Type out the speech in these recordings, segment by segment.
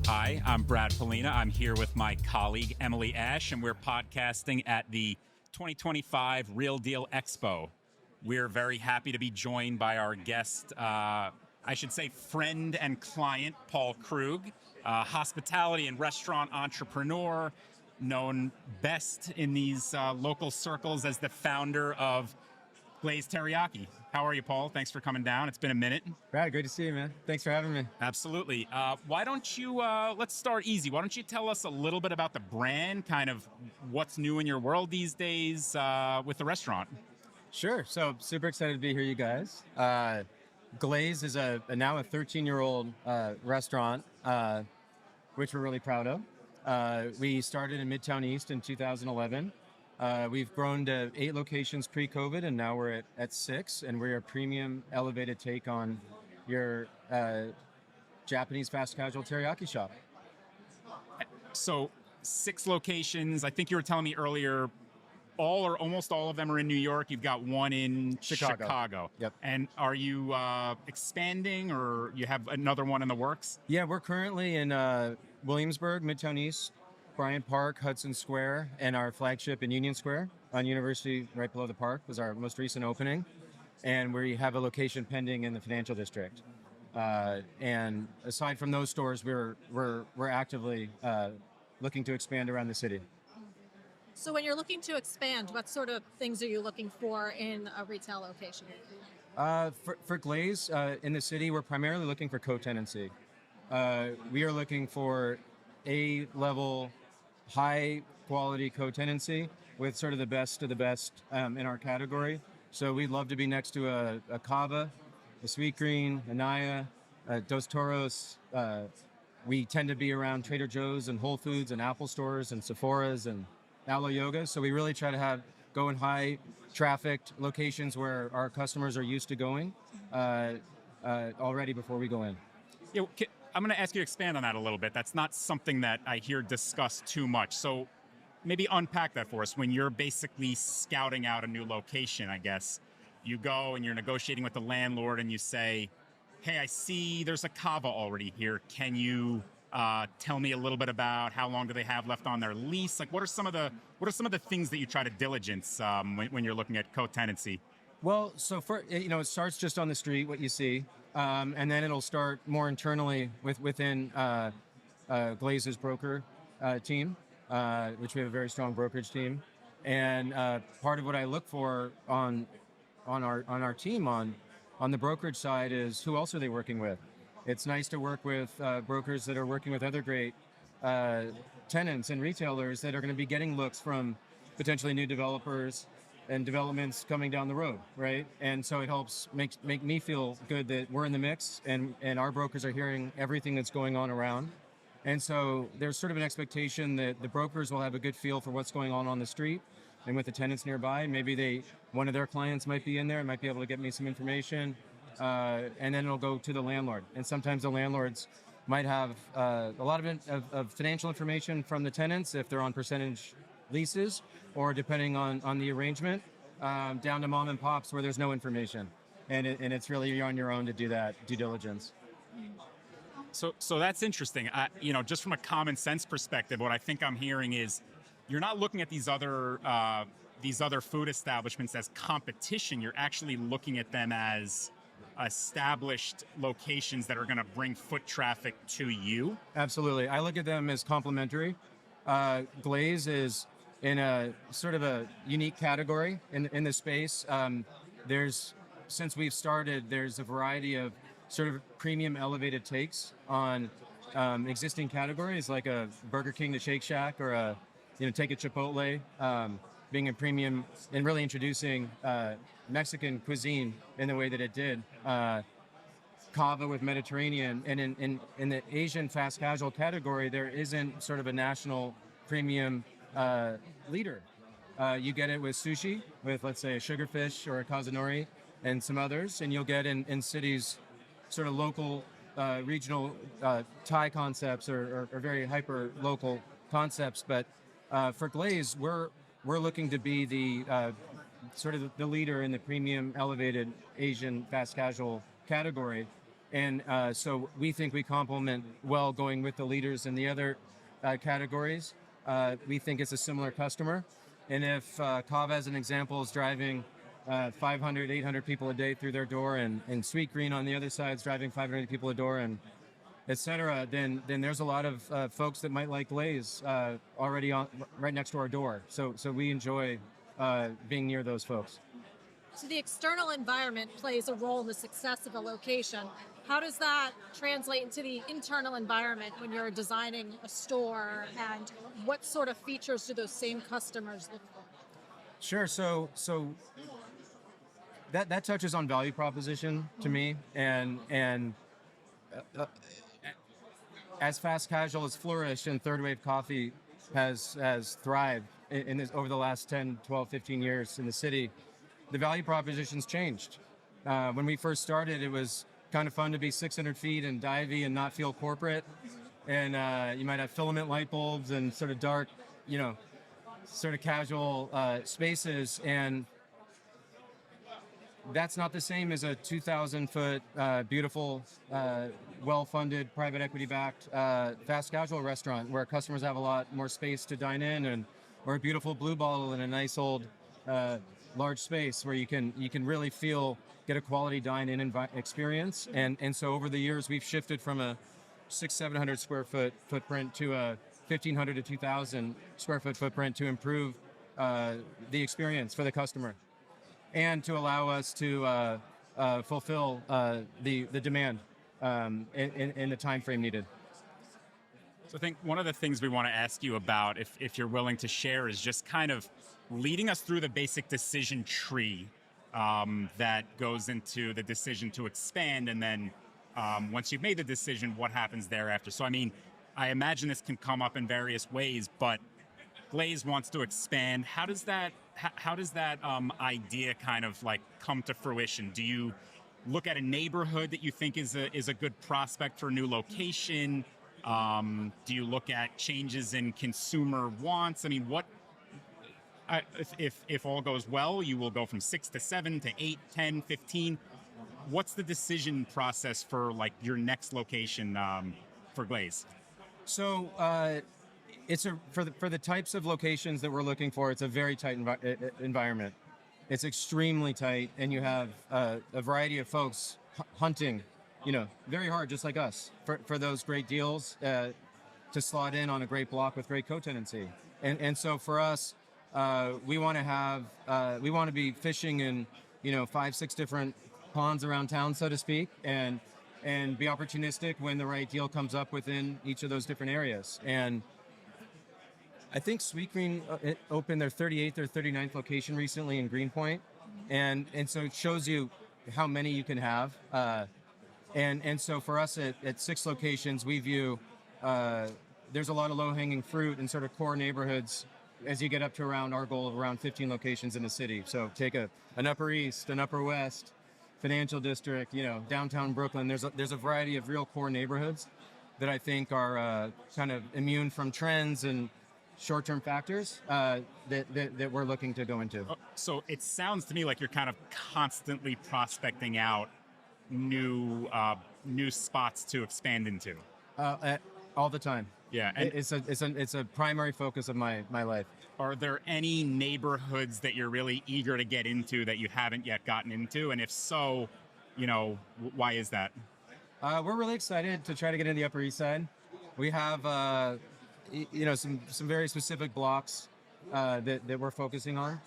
Hi, I'm Brad Pollina. I'm here with my colleague, Emily Ashe, and we're podcasting at the 2025 Real Deal Expo. We're very happy to be joined by our guest, I should say friend and client, Paul Krug, hospitality and restaurant entrepreneur, known best in these local circles as the founder of Glazed Teriyaki. How are you, Paul? Thanks for coming down. It's been a minute. Brad, great to see you, man. Thanks for having me. Absolutely. Why don't you, let's start easy. Why don't you tell us a little bit about the brand, kind of what's new in your world these days with the restaurant? Sure. So super excited to be here, you guys. Glaze is now a 13-year-old restaurant, which we're really proud of. We started in Midtown East in 2011. We've grown to 8 locations pre-COVID, and now we're at 6, and we're a premium elevated take on your Japanese fast casual teriyaki shop. So 6 locations. I think you were telling me earlier, all or almost all of them are in New York. You've got one in Chicago. Yep. And are you expanding, or you have another one in the works? Yeah, we're currently in Williamsburg, Midtown East, Bryant Park, Hudson Square, and our flagship in Union Square on University, right below the park, was our most recent opening. And we have a location pending in the financial district. And aside from those stores, we're actively looking to expand around the city. So when you're looking to expand, what sort of things are you looking for in a retail location? For Glaze, in the city, we're primarily looking for co-tenancy. We are looking for A-level, high-quality co-tenancy with sort of the best of the best in our category. So we'd love to be next to a Cava, a Sweet Green, a Naya, Dos Toros. We tend to be around Trader Joe's and Whole Foods and Apple stores and Sephora's and Alo Yoga. So we really try to go in high trafficked locations where our customers are used to going already before we go in. Yeah, I'm going to ask you to expand on that a little bit. That's not something that I hear discussed too much. So maybe unpack that for us. When you're basically scouting out a new location, I guess, you go and you're negotiating with the landlord and you say, hey, I see there's a Cava already here. Can you tell me a little bit about how long do they have left on their lease? Like, what are some of the things that you try to diligence when you're looking at co-tenancy? Well, so it starts just on the street, what you see, and then it'll start more internally within Glaze's broker team, which we have a very strong brokerage team. And part of what I look for on our team on the brokerage side is who else are they working with. It's nice to work with brokers that are working with other great tenants and retailers that are going to be getting looks from potentially new developers and developments coming down the road, right? And so it helps make me feel good that we're in the mix and our brokers are hearing everything that's going on around. And so there's sort of an expectation that the brokers will have a good feel for what's going on the street and with the tenants nearby. Maybe one of their clients might be in there and might be able to get me some information. And then it'll go to the landlord. And sometimes the landlords might have a lot of financial information from the tenants if they're on percentage leases, or depending on the arrangement, down to mom and pops where there's no information. And it's really you're on your own to do that due diligence. So that's interesting. Just from a common sense perspective, what I think I'm hearing is you're not looking at these other food establishments as competition. You're actually looking at them as established locations that are going to bring foot traffic to you. Absolutely. I look at them as complementary. Glaze is in a sort of a unique category in the space. Since we've started, there's a variety of sort of premium elevated takes on existing categories like a Burger King to Shake Shack, or take a Chipotle, being a premium and really introducing Mexican cuisine in the way that it did. Cava with Mediterranean, and in the Asian fast casual category, there isn't sort of a national premium leader. You get it with sushi, with let's say a Sugarfish or a Kazunori and some others, and you'll get in cities sort of local, regional Thai concepts or very hyper local concepts. But for Glaze, we're looking to be the sort of the leader in the premium elevated Asian fast casual category. And so we think we complement well going with the leaders in the other categories. We think it's a similar customer. And if Cava, as an example, is driving 500, 800 people a day through their door, and Sweet Green on the other side is driving 500 people a door, and et cetera, then there's a lot of folks that might like Glaze already right next to our door. So we enjoy being near those folks. So the external environment plays a role in the success of a location. How does that translate into the internal environment when you're designing a store, and what sort of features do those same customers look for? Sure. So that touches on value proposition to me, and as fast casual has flourished and third wave coffee has thrived in this, over the last 10, 12, 15 years in the city, the value proposition's changed. When we first started, it was kind of fun to be 600 feet and divey and not feel corporate. And you might have filament light bulbs and sort of dark, sort of casual spaces. And that's not the same as a 2,000 foot, beautiful, well-funded, private equity-backed, fast casual restaurant where customers have a lot more space to dine in, or a beautiful blue bottle in a nice old, large space where you can really get a quality dine-in experience. And so over the years, we've shifted from a 600-700 square foot footprint to a 1,500 to 2,000 square foot footprint to improve the experience for the customer, and to allow us to fulfill the demand in the time frame needed. So I think one of the things we want to ask you about, if you're willing to share, is just kind of leading us through the basic decision tree that goes into the decision to expand, and then once you've made the decision, what happens thereafter. So I mean, I imagine this can come up in various ways, but Glaze wants to expand. How does that idea kind of like come to fruition? Do you look at a neighborhood that you think is a good prospect for a new location? Do you look at changes in consumer wants? I mean, if all goes well, you will go from 6 to 7 to 8, 10, 15. What's the decision process for like your next location for Glaze? So for the types of locations that we're looking for, it's a very tight environment. It's extremely tight, and you have a variety of folks hunting, very hard, just like us, for those great deals to slot in on a great block with great co-tenancy. And so for us, we want to be fishing in 5-6 different ponds around town, so to speak, and be opportunistic when the right deal comes up within each of those different areas. And I think Sweet Green opened their 38th or 39th location recently in Greenpoint, and so it shows you how many you can have. And so for us at 6 locations, we view there's a lot of low-hanging fruit in sort of core neighborhoods as you get up to around our goal of around 15 locations in the city. So take an Upper East, an Upper West, Financial District, downtown Brooklyn. There's a variety of real core neighborhoods that I think are kind of immune from trends and short-term factors that we're looking to go into. So it sounds to me like you're kind of constantly prospecting out new spots to expand into. All the time. Yeah, and it's a primary focus of my life. Are there any neighborhoods that you're really eager to get into that you haven't yet gotten into? And if so, why is that? We're really excited to try to get into the Upper East Side. We have some very specific blocks that we're focusing on,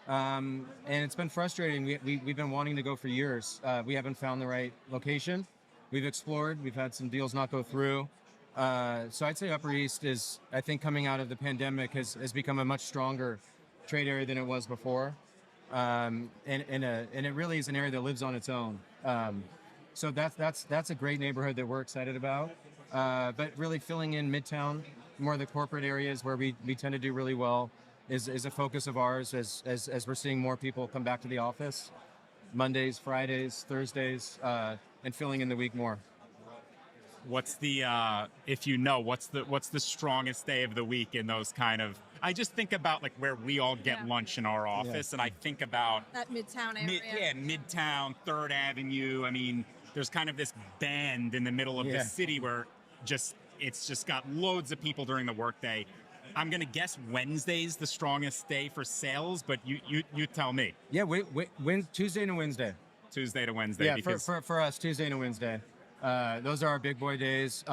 and it's been frustrating. We've been wanting to go for years. We haven't found the right location. We've explored. We've had some deals not go through. So I'd say Upper East is, I think, coming out of the pandemic has become a much stronger trade area than it was before, and it really is an area that lives on its own. So that's a great neighborhood that we're excited about. But really filling in Midtown, more of the corporate areas where we tend to do really well, is a focus of ours as we're seeing more people come back to the office Mondays, Fridays, Thursdays, and filling in the week more. What's the what's the strongest day of the week in those kind of? I just think about like where we all get lunch in our office, and I think about that Midtown area. Midtown, 3rd Avenue. I mean, there's kind of this band in the middle of the city where it's just got loads of people during the workday. I'm gonna guess Wednesday's the strongest day for sales, but you tell me. Yeah, Tuesday to Wednesday. Tuesday to Wednesday. Yeah, because for us, Tuesday to Wednesday. Those are our big boy days.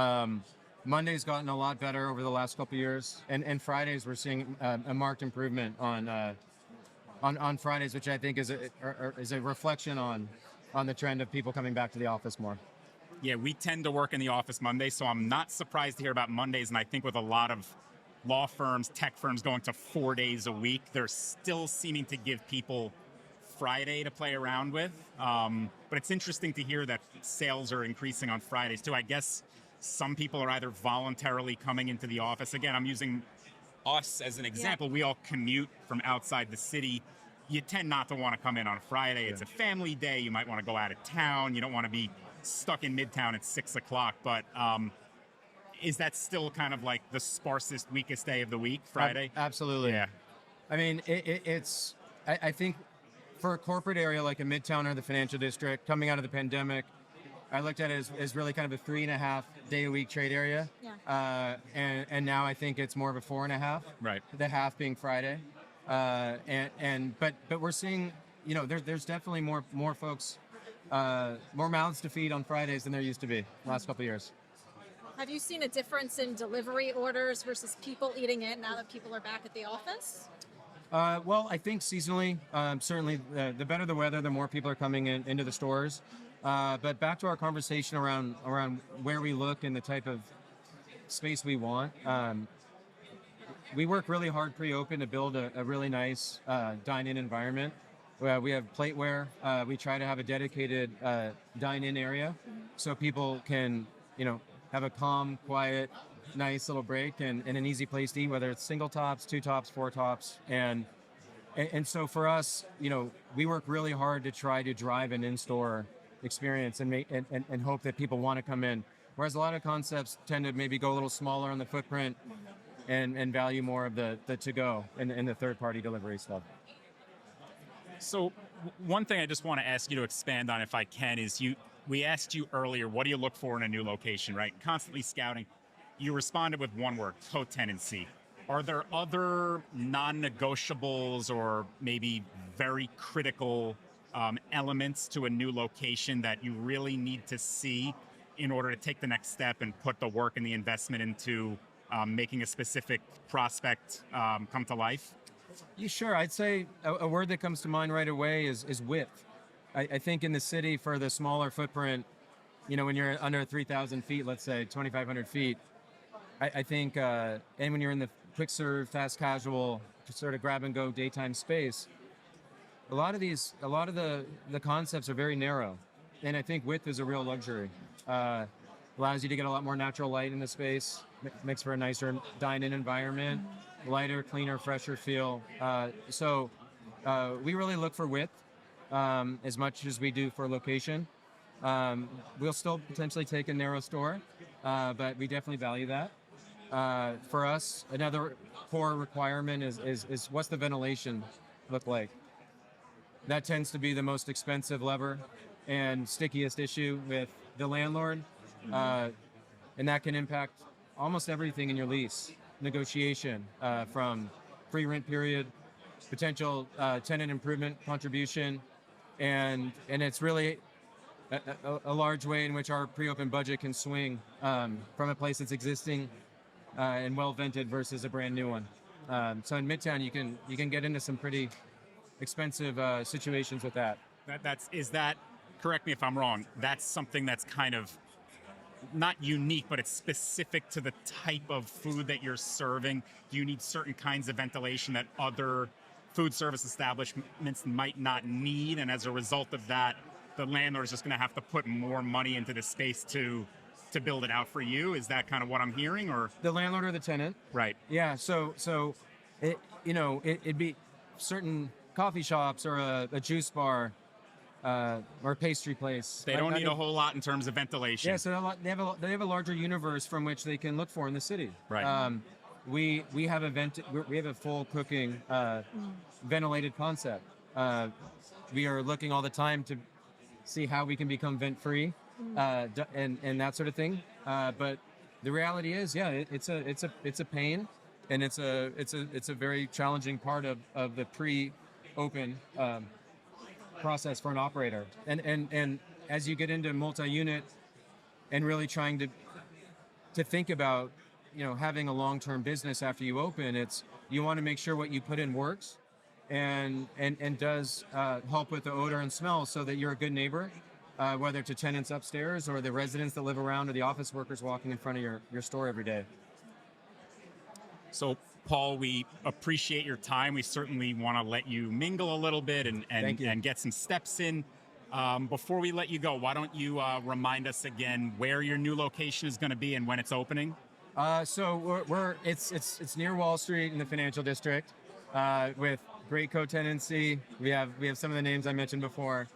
Monday's gotten a lot better over the last couple of years, and Fridays we're seeing a marked improvement on Fridays, which I think is a reflection on the trend of people coming back to the office more. Yeah, we tend to work in the office Monday, so I'm not surprised to hear about Mondays. And I think with a lot of law firms, tech firms going to 4 days a week, they're still seeming to give people Friday to play around with. But it's interesting to hear that sales are increasing on Fridays too. I guess some people are either voluntarily coming into the office. Again, I'm using us as an example. We all commute from outside the city. You tend not to want to come in on a Friday. It's a family day. You might want to go out of town. You don't want to be stuck in Midtown at 6 o'clock. But is that still kind of like the sparsest, weakest day of the week, Friday? Absolutely. Yeah. I mean, it's, I think for a corporate area like a Midtown or the financial district, coming out of the pandemic, I looked at it as really kind of a 3.5 day a week trade area. Yeah. And now I think it's more of a 4.5. Right. The half being Friday. But we're seeing, there's definitely more folks, more mouths to feed on Fridays than there used to be last couple of years. Have you seen a difference in delivery orders versus people eating in now that people are back at the office? Well, I think seasonally, certainly the better the weather, the more people are coming into the stores. But back to our conversation around where we look and the type of space we want. We work really hard pre-open to build a really nice dine-in environment. We have plateware. We try to have a dedicated dine-in area so people can, have a calm, quiet, nice little break and an easy place to eat, whether it's single tops, 2 tops, 4 tops. And so for us, we work really hard to try to drive an in-store experience and hope that people want to come in. Whereas a lot of concepts tend to maybe go a little smaller on the footprint and value more of the to-go and the third-party delivery stuff. So one thing I just want to ask you to expand on, if I can, is we asked you earlier, what do you look for in a new location, right? Constantly scouting. You responded with one word, co-tenancy. Are there other non-negotiables or maybe very critical elements to a new location that you really need to see in order to take the next step and put the work and the investment into making a specific prospect come to life? Yeah, sure. I'd say a word that comes to mind right away is width. I think in the city for the smaller footprint, when you're under 3,000 feet, let's say 2,500 feet, I think, and when you're in the quick serve, fast casual, sort of grab and go daytime space, a lot of the concepts are very narrow. And I think width is a real luxury. Allows you to get a lot more natural light in the space, makes for a nicer dine-in environment, lighter, cleaner, fresher feel. So we really look for width as much as we do for location. We'll still potentially take a narrow store, but we definitely value that. For us, another core requirement is what's the ventilation look like? That tends to be the most expensive lever and stickiest issue with the landlord. And that can impact almost everything in your lease negotiation, from free rent period, potential tenant improvement contribution, and it's really a large way in which our pre-open budget can swing from a place that's existing and well vented versus a brand new one. So in Midtown, you can get into some pretty expensive situations with that. Is that, correct me if I'm wrong, that's something that's kind of not unique, but it's specific to the type of food that you're serving? Do you need certain kinds of ventilation that other food service establishments might not need? And as a result of that, the landlord is just going to have to put more money into the space to build it out for you? Is that kind of what I'm hearing? Or the landlord or the tenant? Right. Yeah. So it'd be certain coffee shops or a juice bar or a pastry place. They don't need a whole lot in terms of ventilation. Yeah. So they have a larger universe from which they can look for in the city. Right. We have a full cooking ventilated concept. We are looking all the time to see how we can become vent free. and that sort of thing. But the reality is, yeah, it's a pain, and it's a very challenging part of the pre-open process for an operator. And as you get into multi-unit and really trying to think about, having a long-term business after you open, you want to make sure what you put in works and does help with the odor and smell, so that you're a good neighbor, whether to tenants upstairs or the residents that live around or the office workers walking in front of your store every day. So, Paul, we appreciate your time. We certainly want to let you mingle a little bit and get some steps in. Before we let you go, why don't you remind us again where your new location is going to be and when it's opening? So it's near Wall Street in the financial district, with great co-tenancy. We have some of the names I mentioned before,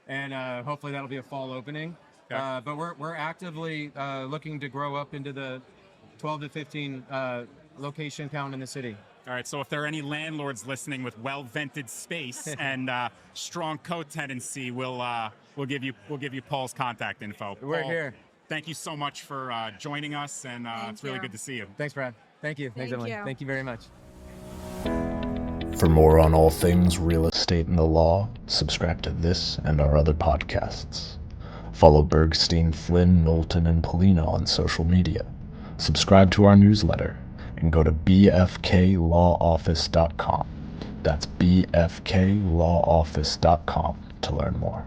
and hopefully that'll be a fall opening. Okay. But we're actively looking to grow up into the 12 to 15 location count in the city. All right, so if there are any landlords listening with well-vented space and strong co-tenancy, we'll give you Paul's contact info. We're Paul, here. Thank you so much for joining us, and it's really good to see you. Thanks, Brad. Thank you. Thanks, Emily. Thank you very much. For more on all things real estate and the law, subscribe to this and our other podcasts. Follow Bergstein, Flynn, Knowlton, and Pollina on social media. Subscribe to our newsletter and go to bfklawoffice.com. That's bfklawoffice.com to learn more.